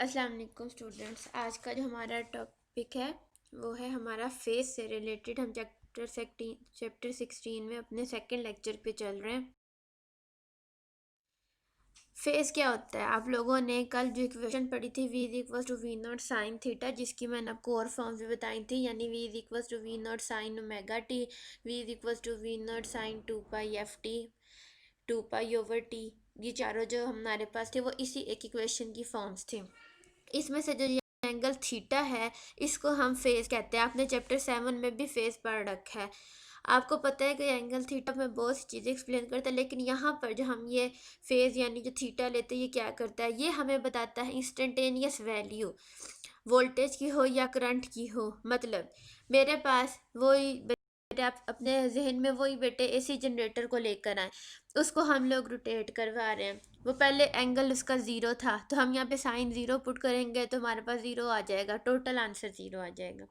अस्सलाम वालेकुम स्टूडेंट्स। आज का जो हमारा टॉपिक है वो है हमारा फेस से रिलेटेड। हम चैप्टर 16 में अपने सेकंड लेक्चर पे चल रहे हैं। फेस क्या होता है? आप लोगों ने कल जो इक्वेशन पढ़ी थी v is equal to V naught sine theta, जिसकी मैंने आपको और फॉर्म भी बताई थी, यानी v is equal to V naught sine omega T, v is equal to V naught sine 2 pi F T, 2 pi over T. ये चारों जो हमारे पास थे वो इसी एक इक्वेशन की फॉर्म्स थी। इसमें से जो ये एंगल थीटा है इसको हम फेस कहते हैं। आपने चैप्टर 7 में भी फेस पढ़ रखा है। आपको पता है कि एंगल थीटा में बहुत सी चीज़ें एक्सप्लेन करता है, लेकिन यहाँ पर जो हम ये फेज यानी जो थीटा लेते हैं ये क्या करता है, ये हमें बताता है इंस्टेंटेनियस वैल्यू, वोल्टेज की हो या करंट की हो। मतलब मेरे पास वही बेटे, आप अपने जहन में वही बेटे एसी जनरेटर को लेकर आए, उसको हम लोग रोटेट करवा रहे हैं। वो पहले एंगल उसका ज़ीरो था, तो हम यहाँ पे साइन ज़ीरो पुट करेंगे तो हमारे पास ज़ीरो आ जाएगा, टोटल आंसर ज़ीरो आ जाएगा।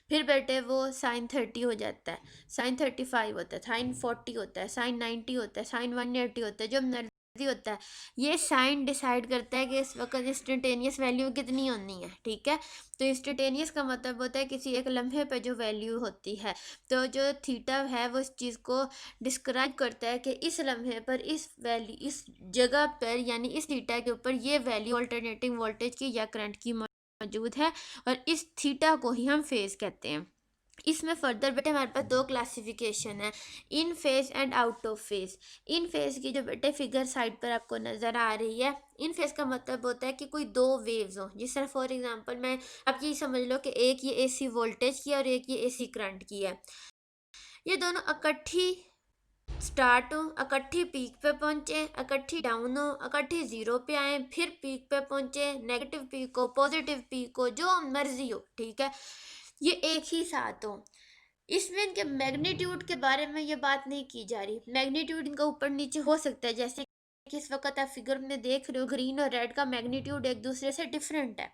फिर बेटे वो साइन 30 हो जाता है, साइन 35 होता है, साइन 40 होता है, साइन 90 होता है, साइन 180 होता है, जो मर्जी होता है। ये साइन डिसाइड करता है कि इस वक्त इंस्टेंटेनियस वैल्यू कितनी होनी है। ठीक है, तो इंस्टेंटेनियस का मतलब होता है किसी एक लम्हे पर जो वैल्यू होती है। तो जो थीटा है वो इस चीज़ को डिस्क्राइब करता है कि इस लम्हे पर इस वैल्यू इस जगह पर यानी इस थीटा के ऊपर ये वैल्यू अल्टरनेटिंग वोल्टेज की या करंट की मौजूद है, और इस थीटा को ही हम फेज कहते हैं। इसमें फर्दर बेटे हमारे पास दो क्लासिफिकेशन है, in phase and out of phase. In phase की जो बेटे फिगर साइड पर आपको नज़र आ रही है, इन फेज का मतलब होता है कि कोई दो वेव्स हो। जिस तरह फॉर एग्जांपल मैं आप ये समझ लो कि एक ये एसी वोल्टेज की और एक ये एसी करंट की है। ये दोनों इकट्ठी स्टार्ट हो, इकट्ठी पीक पे पहुंचे, इकट्ठी डाउन हो, इकट्ठी जीरो पे आए, फिर पीक पे पहुंचे, नेगेटिव पीक हो, पॉजिटिव पीक हो, जो मर्जी हो। ठीक है, ये एक ही साथ हो। इसमें इनके मैग्नीट्यूड के बारे में ये बात नहीं की जा रही। मैग्नीट्यूड इनका ऊपर नीचे हो सकता है, जैसे कि इस वक्त आप फिगर में देख रहे हो ग्रीन और रेड का मैग्नीट्यूड एक दूसरे से डिफरेंट है।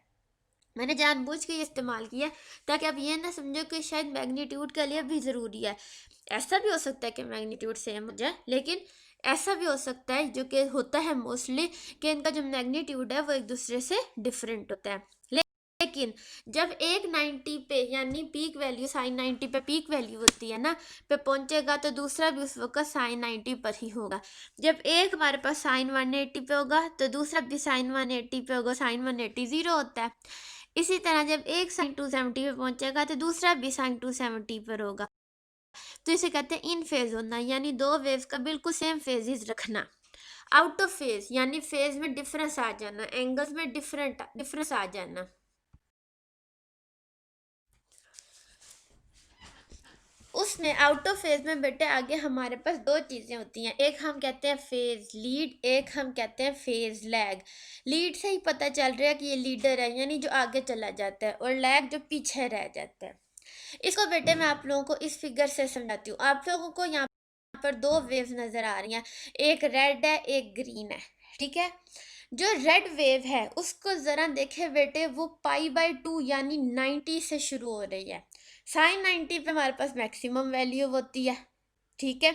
मैंने जानबूझ के ये इस्तेमाल किया ताकि आप ये ना समझो कि शायद मैग्नीट्यूड के लिए भी ज़रूरी है। ऐसा भी हो सकता है कि मैग्नीट्यूड सेम हो जाए, लेकिन ऐसा भी हो सकता है, जो कि होता है मोस्टली, कि इनका जो मैग्नीट्यूड है वो एक दूसरे से डिफरेंट होता है। लेकिन जब एक 90 पे यानी पीक वैल्यू साइन 90 पे पीक वैल्यू होती है ना पे पहुंचेगा, तो दूसरा भी उस वक्त साइन 90 पर ही होगा। जब एक हमारे पास साइन 180 पे होगा तो दूसरा भी साइन 180 पे होगा, साइन 180 जीरो होता है। इसी तरह जब एक साइन 270 पे पहुंचेगा तो दूसरा भी साइन 270 पर होगा। तो इसे कहते हैं इन फेज होना, यानी दो वेव्स का बिल्कुल सेम फेजेस रखना। आउट ऑफ फेज यानी फेज में डिफरेंस आ जाना, एंगल्स में डिफरेंस आ जाना। उसमें आउट ऑफ फेज में बेटे आगे हमारे पास दो चीज़ें होती हैं, एक हम कहते हैं फेज लीड, एक हम कहते हैं फेज लैग। लीड से ही पता चल रहा है कि ये लीडर है, यानी जो आगे चला जाता है, और लैग जो पीछे रह जाता है। इसको बेटे मैं आप लोगों को इस फिगर से समझाती हूँ। आप लोगों को यहाँ पर दो वेव्स नज़र आ रही हैं, एक रेड है एक ग्रीन है। ठीक है, जो रेड वेव है उसको ज़रा देखे बेटे, वो पाई/2 यानी 90 से शुरू हो रही है। साइन 90 पे हमारे पास मैक्सिमम वैल्यू होती है। ठीक है,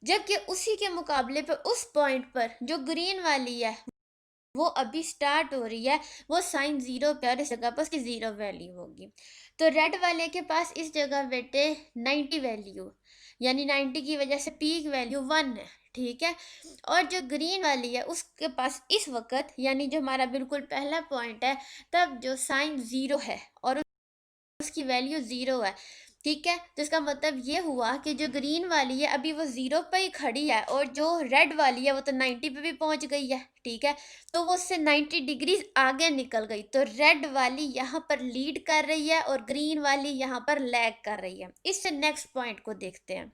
जबकि उसी के मुकाबले पे उस पॉइंट पर जो ग्रीन वाली है वो अभी स्टार्ट हो रही है, वो साइन जीरो पे, और इस जगह पर उसकी जीरो वैल्यू होगी। तो रेड वाले के पास इस जगह बेटे 90 वैल्यू, यानी 90 की वजह से पीक वैल्यू 1 है। ठीक है, और जो ग्रीन वाली है उसके पास इस वक्त यानी जो हमारा बिल्कुल पहला पॉइंट है, तब जो साइन जीरो है और उसकी वैल्यू ज़ीरो है। ठीक है, तो इसका मतलब ये हुआ कि जो ग्रीन वाली है अभी वो ज़ीरो पे ही खड़ी है, और जो रेड वाली है वो तो 90 पे भी पहुंच गई है। ठीक है, तो वो उससे 90 डिग्री आगे निकल गई, तो रेड वाली यहाँ पर लीड कर रही है और ग्रीन वाली यहाँ पर लैग कर रही है। इससे नेक्स्ट पॉइंट को देखते हैं।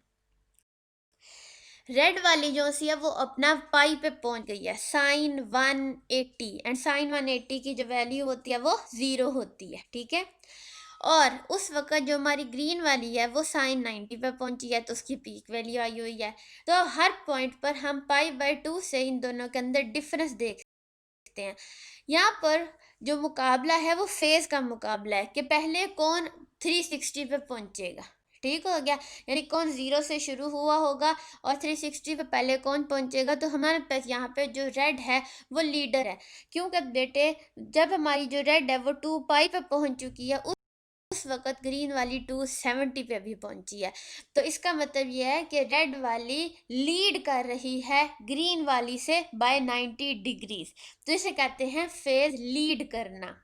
रेड वाली जो सी है वो अपना पाई पे पहुंच गई है, साइन 180, एंड साइन 180 की जो वैल्यू होती है वो ज़ीरो होती है। ठीक है, और उस वक्त जो हमारी ग्रीन वाली है वो साइन 90 पे पहुंची है, तो उसकी पीक वैल्यू आई हुई है। तो हर पॉइंट पर हम पाई/2 से इन दोनों के अंदर डिफरेंस देख सकते हैं। यहाँ पर जो मुकाबला है वो फेज का मुकाबला है कि पहले कौन 360 पे पहुंचेगा। ठीक हो गया, यानी कौन 0 से शुरू हुआ होगा और 360 पे पहले कौन पहुंचेगा। तो हमारे पास यहाँ पे जो रेड है वो लीडर है, क्योंकि बेटे जब हमारी जो रेड है वो 2 पाई पे पहुंच चुकी है, उस वक्त ग्रीन वाली 270 पे भी पहुंची है। तो इसका मतलब यह है कि रेड वाली लीड कर रही है ग्रीन वाली से बाय 90 डिग्रीज। तो इसे कहते हैं फेज लीड करना।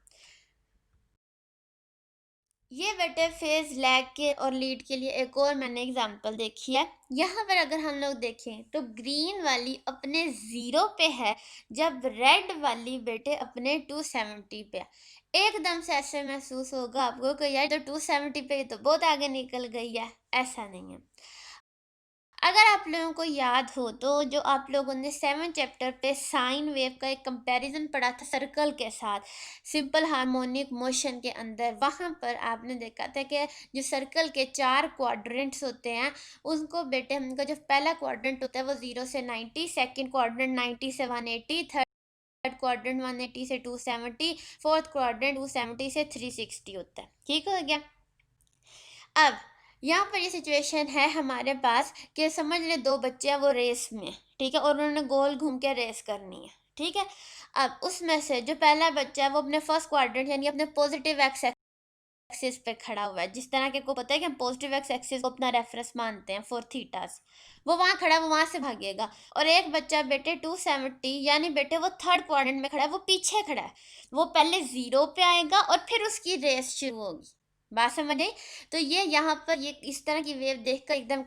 ये बेटे फेज लैग के और लीड के लिए एक और मैंने एग्जांपल देखी है। यहाँ पर अगर हम लोग देखें तो ग्रीन वाली अपने 0 पे है, जब रेड वाली बेटे अपने 270 पे है। एकदम से ऐसे महसूस होगा आपको कि यार तो 270 पे तो बहुत आगे निकल गई है, ऐसा नहीं है। अगर आप लोगों को याद हो तो जो आप लोगों ने 7 चैप्टर पे साइन वेव का एक कंपैरिजन पढ़ा था सर्कल के साथ सिंपल हार्मोनिक मोशन के अंदर, वहाँ पर आपने देखा था कि जो सर्कल के 4 क्वाड्रेंट्स होते हैं उनको बेटे उनका जो पहला क्वाड्रेंट होता है वो 0 से 90, सेकंड क्वाड्रेंट 90 से 180, थर्ड क्वाड्रेंट 180 से 270, फोर्थ क्वाड्रेंट 270 से 360 होता है। ठीक हो गया। अब यहाँ पर ये सिचुएशन है हमारे पास कि समझ ले दो बच्चे हैं वो रेस में, ठीक है, और उन्होंने गोल घूम के रेस करनी है। ठीक है, अब उसमें से जो पहला बच्चा है वो अपने फर्स्ट क्वाड्रेंट यानी अपने पॉजिटिव एक्स एक्सिस पे खड़ा हुआ है। जिस तरह के को पता है कि हम पॉजिटिव एक्स एक्सिस को अपना रेफरेंस मानते हैं फॉर थीटास, वो वहाँ खड़ा है, वो वहाँ से भागेगा। और एक बच्चा बेटे 270 यानी बेटे वो थर्ड क्वाड्रेंट में खड़ा है, वो पीछे खड़ा है, वो पहले 0 पे आएगा और फिर उसकी रेस शुरू होगी। बात समझ आई। तो ये यहाँ पर ये इस तरह की वेव देखकर एकदम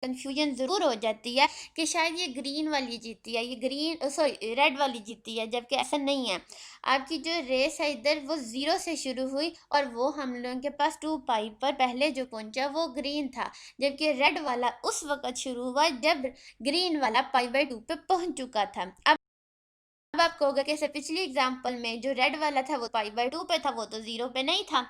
कंफ्यूजन ज़रूर हो जाती है कि शायद ये ग्रीन वाली जीती है, ये ग्रीन सॉरी रेड वाली जीती है, जबकि ऐसा नहीं है। आपकी जो रेस है इधर वो 0 से शुरू हुई और वो हम लोगों के पास 2 पाई पर पहले जो पहुंचा वो ग्रीन था, जबकि रेड वाला उस वक्त शुरू हुआ जब ग्रीन वाला पाई बाई 2 पे पहुंच चुका था। अब आप कहोगे कि पिछली एग्जाम्पल में जो रेड वाला था वो पाई बाई 2 पे था, वो तो 0 पे नहीं था।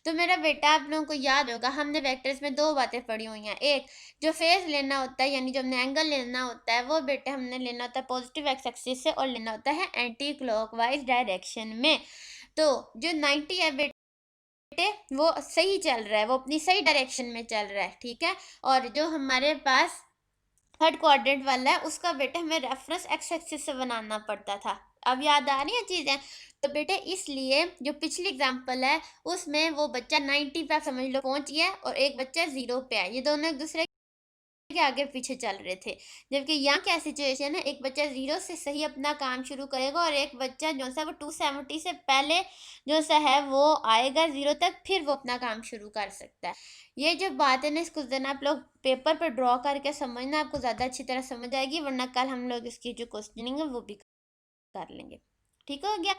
तो मेरा बेटा आप लोगों को याद होगा हमने वेक्टर्स में 2 बातें पढ़ी हुई हैं। एक जो फेज लेना होता है यानी जो हमने एंगल लेना होता है वो बेटे हमने लेना होता है पॉजिटिव एक्स एक्सिस से और लेना होता है एंटी क्लॉकवाइज डायरेक्शन में। तो जो 90 है बेटे वो सही चल रहा है, वो अपनी सही डायरेक्शन में चल रहा है। ठीक है, और जो हमारे पास थर्ड क्वाड्रेंट वाला है उसका बेटे हमें रेफरेंस एक्स एक्सिस से बनाना पड़ता था। अब याद आ रही है चीज़ें। तो बेटे इसलिए जो पिछली एग्जांपल है उसमें वो बच्चा 90 पे समझ लो पहुंच गया और एक बच्चा 0 पे है, ये दोनों एक दूसरे के आगे पीछे चल रहे थे। जबकि यहाँ क्या सिचुएशन है, एक बच्चा 0 से सही अपना काम शुरू करेगा और एक बच्चा जो सा वो 270 से पहले जो सा है वो आएगा 0 तक, फिर वो अपना काम शुरू कर सकता है। ये जो बात है ना इसको जरा आप लोग पेपर पर ड्रॉ करके समझना, आपको ज़्यादा अच्छी तरह समझ आएगी, वरना कल हम लोग इसकी जो क्वेश्चनिंग है वो भी कर लेंगे। ठीक हो गया।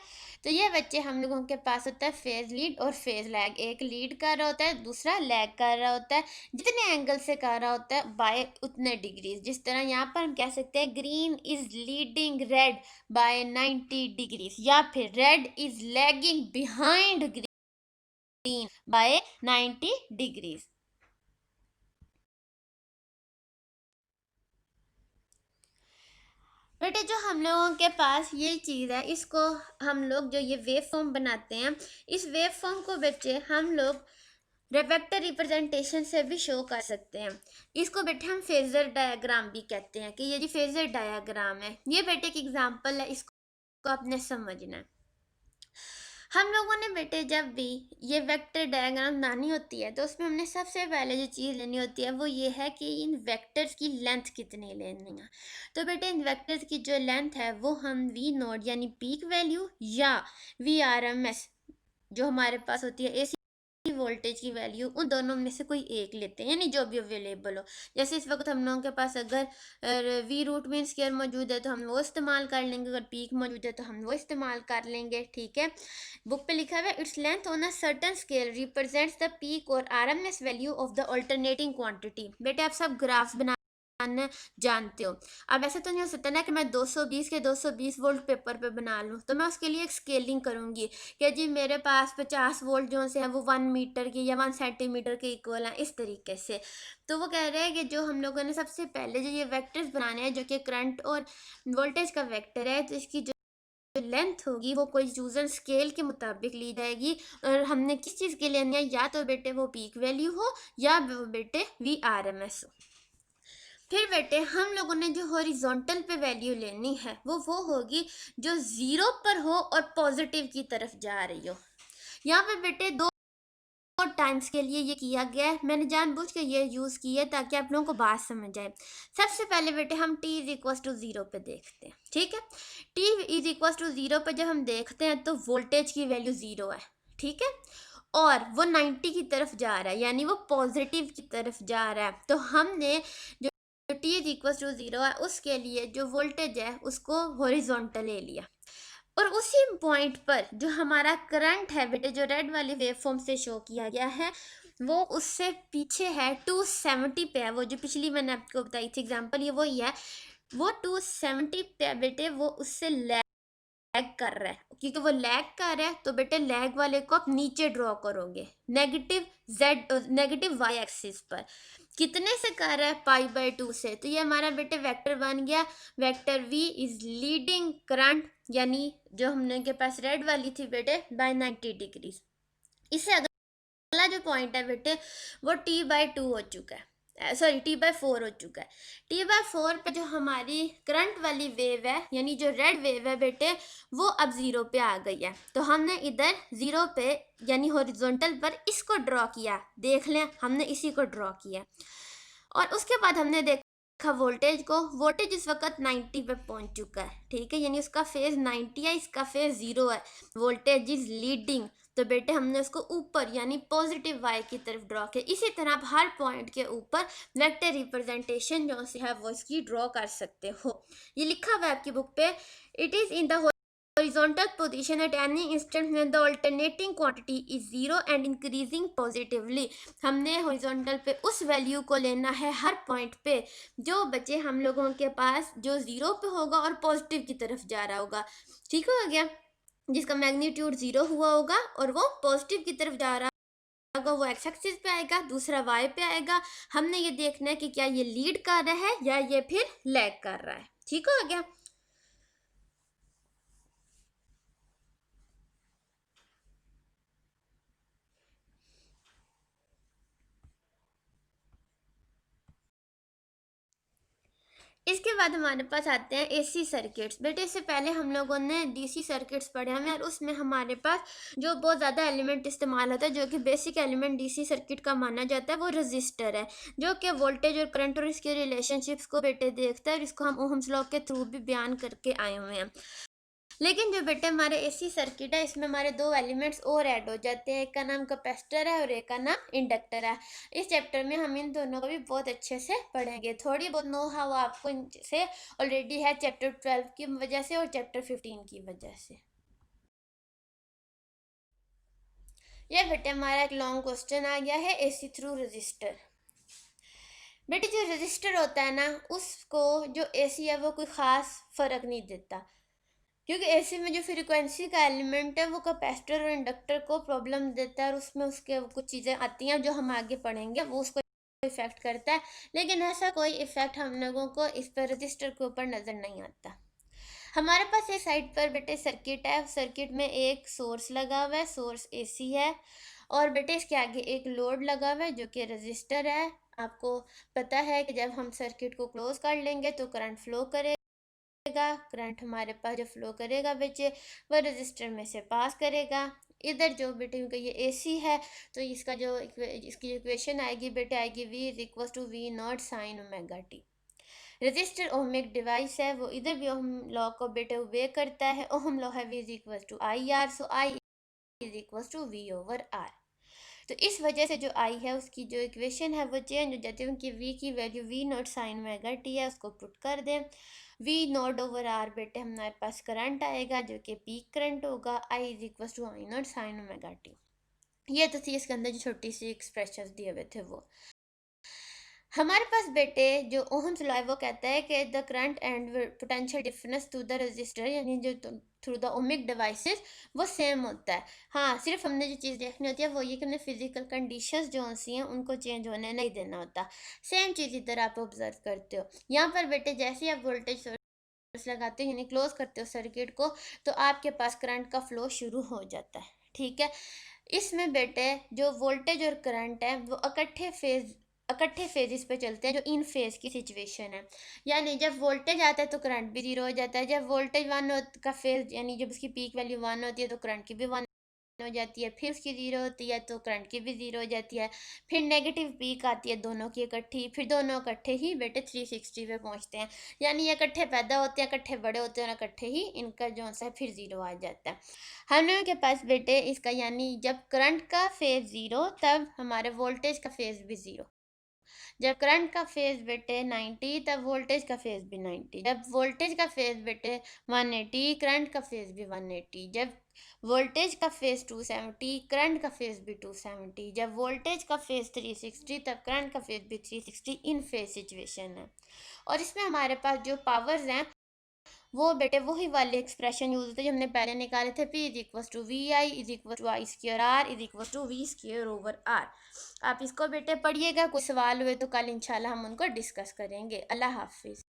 तो ये बच्चे हम लोगों के पास होता है फेज लीड और फेज लैग। एक लीड कर रहा होता है, दूसरा लैग कर रहा होता है, जितने एंगल से कर रहा होता है बाय उतने डिग्रीज। जिस तरह यहाँ पर हम कह सकते हैं green is leading red by 90 degrees, या फिर red is lagging behind green by 90 degrees. बेटे जो हम लोगों के पास ये चीज़ है इसको हम लोग जो ये वेव फॉर्म बनाते हैं, इस वेव फॉर्म को बच्चे हम लोग वेक्टर रिप्रेजेंटेशन से भी शो कर सकते हैं। इसको बेटे हम फेजर डायग्राम भी कहते हैं कि ये जी फेजर डायग्राम है। ये बेटे की एग्जांपल है, इसको आपने समझना है। हम लोगों ने बेटे जब भी ये वेक्टर डायग्राम बनानी होती है तो उसमें हमने सबसे पहले जो चीज़ लेनी होती है वो ये है कि इन वेक्टर्स की लेंथ कितनी लेनी है। तो बेटे इन वेक्टर्स की जो लेंथ है वो हम वी नोट यानी पीक वैल्यू या वी आर एम एस जो हमारे पास होती है एसी वोल्टेज की वैल्यू, उन दोनों में से कोई एक लेते हैं, यानी जो भी अवेलेबल हो। जैसे इस वक्त हम लोगों के पास अगर वी रूट मीन स्क्वायर मौजूद है तो हम वो इस्तेमाल कर लेंगे, अगर पीक मौजूद है तो हम वो इस्तेमाल कर लेंगे। ठीक है, बुक पे लिखा हुआ है its length on a certain scale represents the peak और RMS value of the alternating quantity. बेटे आप सब ग्राफ्स बनाना जानते हो। अब ऐसा तो नहीं हो सकता ना कि मैं 220 के 220 वोल्ट पेपर पे बना लूँ, तो मैं उसके लिए एक स्केलिंग करूँगी कि जी मेरे पास 50 वोल्ट जो से है वो 1 मीटर की या 1 सेंटीमीटर के इक्वल हैं, इस तरीके से। तो वो कह रहे हैं कि जो हम लोगों ने सबसे पहले जो ये वेक्टर्स बनाने हैं जो कि करंट और वोल्टेज का वेक्टर है, तो इसकी जो लेंथ होगी वो कोई चूजन स्केल के मुताबिक ली जाएगी, और हमने किस चीज़ के लिए लेनी है, या तो बेटे वो पीक वैल्यू हो या वो बेटे VRMS हो। फिर बेटे हम लोगों ने जो हॉरिजॉन्टल पे वैल्यू लेनी है वो होगी जो ज़ीरो पर हो और पॉजिटिव की तरफ जा रही हो। यहाँ पे बेटे दो टाइम्स के लिए ये किया गया है, मैंने जानबूझ के ये यूज़ किया है ताकि आप लोगों को बात समझ आए। सबसे पहले बेटे हम t is equal to zero पे देखते हैं, ठीक है। t is equal to zero पे जब हम देखते हैं तो वोल्टेज की वैल्यू ज़ीरो है, ठीक है, और वो 90 की तरफ जा रहा है, यानी वो पॉजिटिव की तरफ जा रहा है। तो हमने जो t is equal to zero है उसके लिए जो वोल्टेज है उसको हॉरिजॉन्टल ले लिया, और उसी पॉइंट पर जो हमारा करंट है बेटे जो रेड वाली वेव फॉर्म से शो किया गया है वो उससे पीछे है, 270 पे है। वो जो पिछली मैंने आपको बताई थी एग्जांपल, ये वही है, वो 270 पे है बेटे, वो उससे लैग कर रहा है। क्योंकि वो लैग कर रहा है तो बेटे लैग वाले को आप नीचे ड्रॉ करोगे नेगेटिव वाई एक्सिस पर। कितने से कर रहा है, π/2 से। तो ये हमारा बेटे वेक्टर बन गया, vector v is leading current, यानी जो हमने के पास रेड वाली थी बेटे बाय 90 डिग्रीज। इससे अगला जो पॉइंट है बेटे वो t/2 हो चुका है, सॉरी t/4 हो चुका है। t/4 पे जो हमारी करंट वाली वेव है यानी जो रेड वेव है बेटे वो अब ज़ीरो पे आ गई है। तो हमने इधर ज़ीरो पे यानी हॉरिजॉन्टल पर इसको ड्रॉ किया, देख लें हमने इसी को ड्रॉ किया, और उसके बाद हमने देखा वोल्टेज को। वोल्टेज इस वक्त 90 पे पहुंच चुका है, ठीक है, यानी उसका फेज 90 है, इसका फेज 0 है। वोल्टेज इज लीडिंग, तो बेटे हमने उसको ऊपर यानी पॉजिटिव वाई की तरफ ड्रॉ किया। इसी तरह आप हर पॉइंट के ऊपर वेक्टर रिप्रेजेंटेशन जो है वो इसकी ड्रॉ कर सकते हो। ये लिखा हुआ है आपकी बुक पे, it is in the horizontal position at any instant when the alternating quantity is zero and increasing positively। हमने horizontal पे उस वैल्यू को लेना है हर पॉइंट पे जो बचे हम लोगों के पास जो ज़ीरो पे होगा और पॉजिटिव की तरफ जा रहा होगा, ठीक हो गया, जिसका मैग्नीट्यूड ज़ीरो हुआ होगा और वो पॉजिटिव की तरफ जा रहा होगा, वो एक्स एक्सिस पे आएगा, दूसरा वाई पे आएगा। हमने ये देखना है कि क्या ये लीड कर रहा है या ये फिर लैग कर रहा है, ठीक हो गया। इसके बाद हमारे पास आते हैं AC सर्किट्स। बेटे इससे पहले हम लोगों ने DC सर्किट्स पढ़े हैं और उसमें हमारे पास जो बहुत ज़्यादा एलिमेंट इस्तेमाल होता है जो कि बेसिक एलिमेंट DC सर्किट का माना जाता है वो रजिस्टर है, जो कि वोल्टेज और करंट और इसके रिलेशनशिप्स को बेटे देखता है, और इसको हम ओहम्स लॉ के थ्रू भी बयान करके आए हुए हैं। लेकिन जो बेटे हमारे AC सर्किट है इसमें हमारे दो एलिमेंट्स और ऐड हो जाते हैं, एक का नाम कैपेसिटर है और एक का नाम इंडक्टर है। इस चैप्टर में हम इन दोनों को भी बहुत अच्छे से पढ़ेंगे। थोड़ी बहुत नो हाउ आपको इनसे ऑलरेडी है चैप्टर 12 की वजह से और चैप्टर 15 की वजह से। ये बेटे हमारा एक लॉन्ग क्वेश्चन आ गया है, AC थ्रू रजिस्टर। बेटे जो रजिस्टर होता है ना उसको जो AC है वो कोई ख़ास फ़र्क नहीं देता, क्योंकि ऐसे में जो फ्रीक्वेंसी का एलिमेंट है वो कैपेसिटर और इंडक्टर को प्रॉब्लम देता है, और उसमें उसके कुछ चीज़ें आती हैं जो हम आगे पढ़ेंगे, वो उसको इफेक्ट करता है। लेकिन ऐसा कोई इफेक्ट हम लोगों को इस पर रजिस्टर के ऊपर नज़र नहीं आता। हमारे पास एक साइड पर बेटे सर्किट है, सर्किट में एक सोर्स लगा हुआ है, सोर्स AC है, और बेटे इसके आगे एक लोड लगा हुआ है जो कि रजिस्टर है। आपको पता है कि जब हम सर्किट को क्लोज कर लेंगे तो करंट फ्लो करेगा, करंट हमारे पास जो फ्लो करेगा बच्चे वह रजिस्टर में से पास करेगा। इधर जो बेटे क्योंकि ये AC है तो इसका जो इसकी इक्वेशन आएगी बेटे आएगी V is equal to V naught sine omega T. Resistor ohmic device है, वो इधर भी ओहम लॉ को बेटे ओबे करता है। ओहम लॉ है V is equal to IR, so I is equal to V/R। तो इस वजह से जो I है उसकी जो इक्वेशन है वो चेंज हो जाती है, क्योंकि V की value V naught sine omega T है, उसको पुट कर दें। V नॉट ओवर R बेटे हमारे पास करंट आएगा जो कि पीक करंट होगा, I is equal to I naught sine omega T. ये तो थी इसके अंदर जो छोटी सी एक्सप्रेशन दिए हुए थे वो। हमारे पास बेटे जो ओहम्स लॉ है वो कहता है कि the current and potential difference to the resistor यानी जो थ्रू द ओमिक डिवाइसेस वो सेम होता है। हाँ, सिर्फ हमने जो चीज़ देखनी होती है वो ये कि हमने फिजिकल कंडीशंस जो सी हैं उनको चेंज होने नहीं देना होता। सेम चीज़ इधर आप ऑब्जर्व करते हो। यहाँ पर बेटे जैसे आप वोल्टेज लगाते हो यानी क्लोज करते हो सर्किट को, तो आपके पास करंट का फ्लो शुरू हो जाता है। ठीक है, इसमें बेटे जो वोल्टेज और करंट है वो इकट्ठे फेजिस पे चलते हैं, जो इन फेज की सिचुएशन है। यानी जब वोल्टेज आता है तो करंट भी जीरो हो जाता है, जब वोल्टेज वन का फेज यानी जब उसकी पीक वैल्यू वन होती है तो करंट की भी वन हो जाती है, फिर उसकी जीरो होती है तो करंट की भी जीरो हो जाती है, फिर नेगेटिव पीक आती है दोनों की इकट्ठी, फिर दोनों इकट्ठे ही बेटे 360 पे पहुंचते हैं। यानी ये इकट्ठे पैदा होते हैं, इकट्ठे बड़े होते हैं और इकट्ठे ही इनका जो सा फिर जीरो आ जाता है। हम लोगों के पास बेटे इसका यानी जब करंट का फेज जीरो तब हमारे वोल्टेज का फेज भी जीरो। जब करंट का फेज बेटे 90 तब वोल्टेज का फेज भी 90, जब वोल्टेज का फेज बेटे 180 करंट का फेज भी 180, जब वोल्टेज का फेज 270 करंट का फेज भी 270, जब वोल्टेज का फेज 360 तब करंट का फेज भी 360 इन फेज सिचुएशन है। और इसमें हमारे पास जो पावर्स हैं वो बेटे वही वाले एक्सप्रेशन यूज होते हैं जो हमने पहले निकाले थे, P is equal to V I is equal to I square R is equal to V square over R. आप इसको बेटे पढ़िएगा, कोई सवाल हुए तो कल इंशाल्लाह हम उनको डिस्कस करेंगे। अल्लाह हाफिज़।